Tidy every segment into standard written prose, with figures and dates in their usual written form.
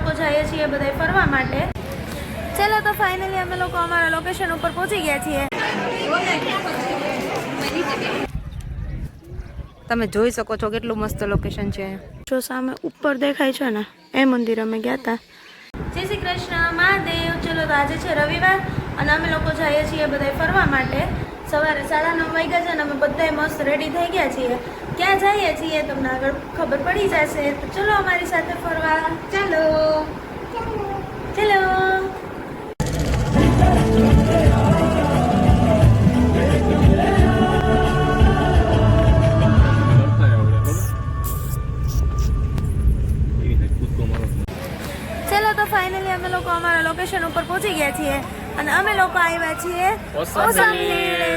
લોકો જઈએ છીએ બધા ફરવા માટે. ચલો તો ફાઇનલી અમે લોકો અમારા લોકેશન ઉપર પહોંચી ગયા છીએ. તમે જોઈ શકો છો કેટલું મસ્ત લોકેશન છે. જો સામે ઉપર દેખાય છે ને એ મંદિર અમે ગયા હતા. જય શ્રી કૃષ્ણ મહાદેવ. ચલો તો આજે છે રવિવાર અને અમે લોકો જઈએ છીએ બધા ફરવા માટે. સવારે 9:30 વાગ્યા છે અને અમે બધા મસ્ત રેડી થઈ ગયા છીએ. ક્યાં જઈએ છીએ તમને આગળ ખબર પડી જશે. તો ચલો અમારી સાથે ફરવા. ચાલો ચલો. ચલો તો ફાઇનલી અમે લોકો અમારા લોકેશન ઉપર પહોંચી ગયા છીએ અને અમે લોકો આવ્યા છીએ ઓસમલીડે.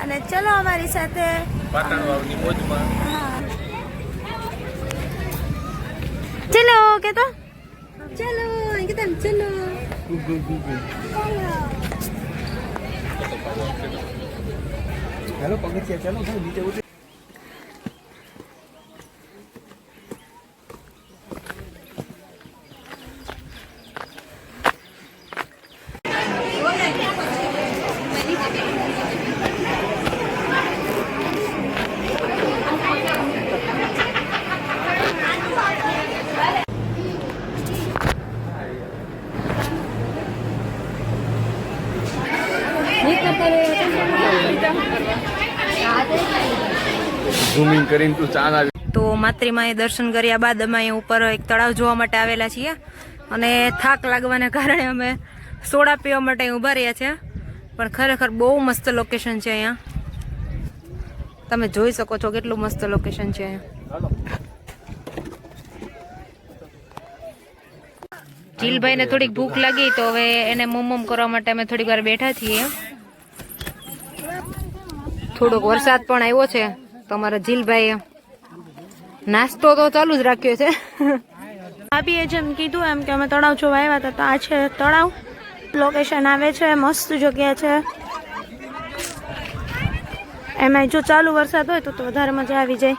અને ચલો અમારી સાથે પાટણવાવની મોજમાં. ચલો કે તો ચલો એકદમ ચલો. હેલો પગથિયા ચાલો નીચે ઉતરી. ઝૂમિંગ કરીને તું ચાલ આવી. તો માતૃમાએ દર્શન કર્યા બાદ અમે અહીંયા ઉપર એક તળાવ જોવા માટે આવેલા છીએ અને થાક લાગવાને કારણે અમે સોડા પીવા માટે ઊભા રહ્યા છે. પણ ખરેખર બહુ મસ્ત લોકેશન છે અહીંયા. તમે જોઈ શકો છો કેટલું મસ્ત લોકેશન છે અહીંયા. જીલભાઈને થોડીક ભૂખ લાગી તો હવે એને મોમોમ કરવા માટે અમે થોડીક વાર બેઠા છીએ. થોડોક વરસાદ પણ આવ્યો છે તો અમારા જીલભાઈ નાસ્તો તો ચાલુ જ રાખ્યો છે. ભાભીએ જેમ કીધું એમ કે અમે તળાવ જોવા આવ્યા હતા તો આ છે તળાવ. લોકેશન આવે છે મસ્ત જગ્યા છે. એમાં જો ચાલુ વરસાદ હોય તો વધારે મજા આવી જાય.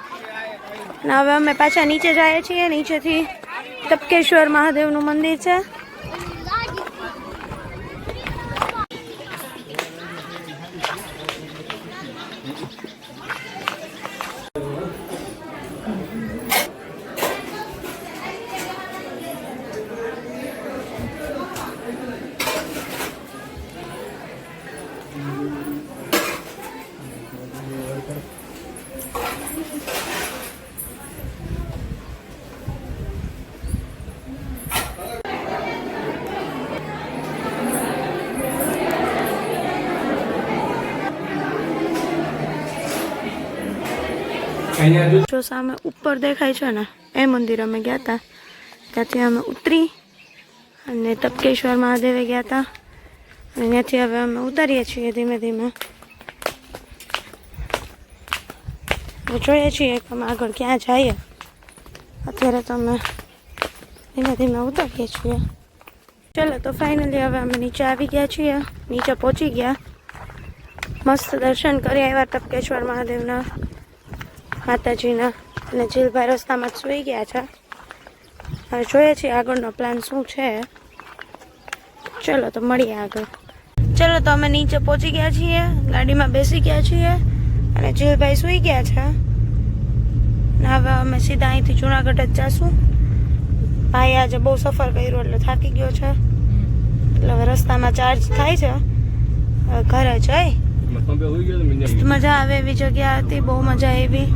અને હવે અમે પાછા નીચે જઈએ છીએ. નીચેથી તપકેશ્વર મહાદેવનું મંદિર છે. જો સામે ઉપર દેખાય છે ને એ મંદિર અમે ગયા હતા. ત્યાંથી અમે ઉતરી અને તપકેશ્વર મહાદેવે ગયા હતા. અને ત્યાંથી હવે અમે ઉતારીએ છીએ ધીમે ધીમે. જોઈએ છીએ કે અમે આગળ ક્યાં જઈએ. અત્યારે તો અમે ધીમે ધીમે ઉતારીએ છીએ. ચલો તો ફાઇનલી હવે અમે નીચે આવી ગયા છીએ. નીચે પહોંચી ગયા. મસ્ત દર્શન કરી આવ્યા તપકેશ્વર મહાદેવના, માતાજીના. અને જીલભાઈ રસ્તામાં જ સૂઈ ગયા છે. હવે જોઈએ છીએ આગળનો પ્લાન શું છે. ચલો તો મળીએ આગળ. ચલો તો અમે નીચે પહોંચી ગયા છીએ. ગાડીમાં બેસી ગયા છીએ અને જીલભાઈ સૂઈ ગયા છે. અને હવે અમે સીધા અહીંથી જુનાગઢ જ જઈશું. ભાઈ આજે બહુ સફર કર્યો એટલે થાકી ગયો છે. એટલે હવે રસ્તામાં ચાર્જ થાય છે. હવે ઘરે જઈ મજા આવે એવી જગ્યા હતી. બહુ મજા આવી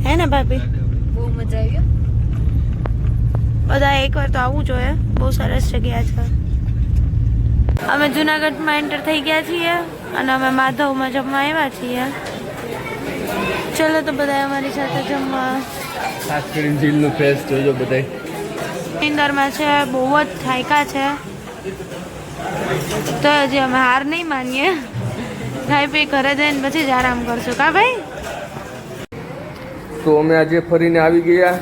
હે ને ભાભી? બહુ મજા આવી. બધા એકવાર તો આવવું જોઈએ. બહુ સરસ જગ્યા છે. અમે જુનાગઢમાં એન્ટર થઈ ગયા છીએ અને અમે માધવમાં જમવા આવ્યા છીએ. ચલો તો બધા અમારી સાથે જમવા. ખાસ કરીને જીલનું ફેસ જોજો બધા. ઇન્દરમાં છે. બહુ જ થાયકા છે. તો હજી અમે હાર નહીં માનીએ. ખાઈ પી ઘરે જઈને પછી જ આરામ કરશું. કા ભાઈ? તો અમે આજે ફરીને આવી ગયા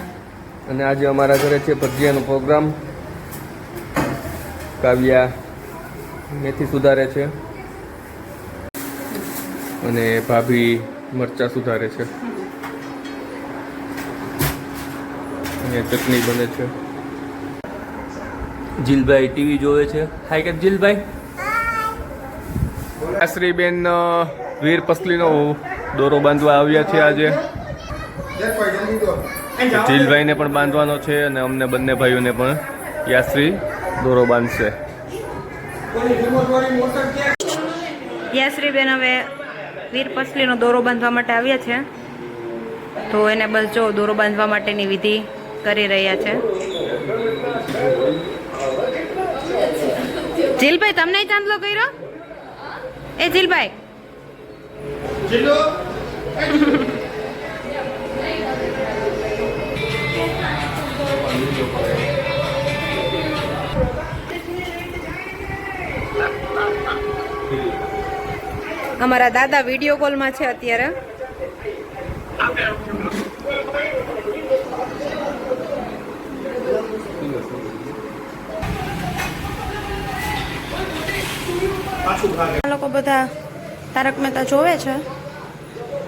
અને આજે અમારા ઘરે છે ભજીયાનો પ્રોગ્રામ. કાવ્યા મેથી સુધારે છે અને ભાભી મરચા સુધારે છે. અહીંયા ચટણી બને છે. જીલભાઈ ટીવી જોવે છે. હાય કે જીલભાઈ. આશ્રીબેન વીર પસલીનો દોરો બાંધવા આવ્યા છે આજે. જીલભાઈને પણ બાંધવાનો છે અને અમને બંને ભાઈઓને પણ યાશ્રી દોરો બાંધશે. યાશ્રીબેન હવે વીર પસલીનો દોરો બાંધવા માટે આવ્યા છે, તો એને બસ જો દોરો બાંધવા માટેની વિધિ કરી રહ્યા છે. જીલભાઈ તમને ચાંદલો કર્યો? એ જીલભાઈ અમારા દાદા વિડીયો કોલમાં છે અત્યારે. લોકો બધા તારક મહેતા જોવે છે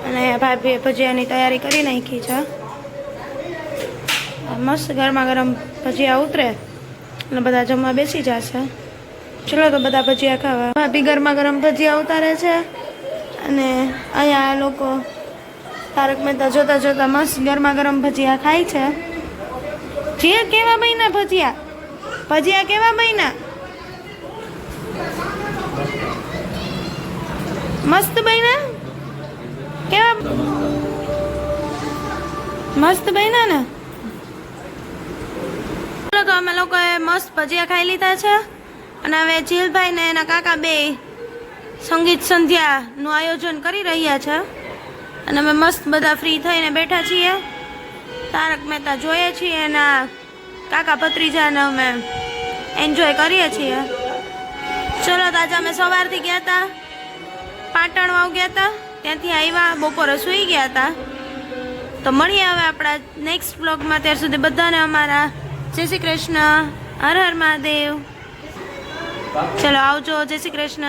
અને ભાભીએ ભજીયાની તૈયારી કરી નાખી છે. મસ્ત ગરમા ગરમ ભજીયા ઉતરે અને બધા જમવા બેસી જશે. ચલો તો બધા ભજીયા ખાવા. ભાભી ગરમા ગરમ ભજીયા ઉતારે છે અને અહીંયા આ લોકો તારક મહેતા જોતા જોતા મસ્ત ગરમા ગરમ ભજીયા ખાય છે. જે કેવા બન્યા ભજીયા? ભજીયા કેવા બન્યા? મસ્ત બન્યા? કેવા મસ્ત બન્યા ને? ચલો તો અમે લોકોએ મસ્ત ભજીયા ખાઈ લીધા છે અને હવે જીલભાઈ ને એના કાકા બે સંગીત સંધ્યાનું આયોજન કરી રહ્યા છે અને અમે મસ્ત બધા ફ્રી થઈને બેઠા છીએ. તારક મહેતા જોઈએ છીએ એના કાકા ભત્રીજાને અમે એન્જોય કરીએ છીએ. ચલો તો આજે અમે સવારથી ગયા હતા, પાટણ વાવ ગયા હતા, ત્યાંથી આવ્યા, બપોરે સૂઈ ગયા હતા. તો મળીએ હવે આપણા નેક્સ્ટ બ્લોગમાં. ત્યાર સુધી બધાને અમારા જય શ્રી કૃષ્ણ, હર હર મહાદેવ. ચલો આવજો, જય શ્રી કૃષ્ણ.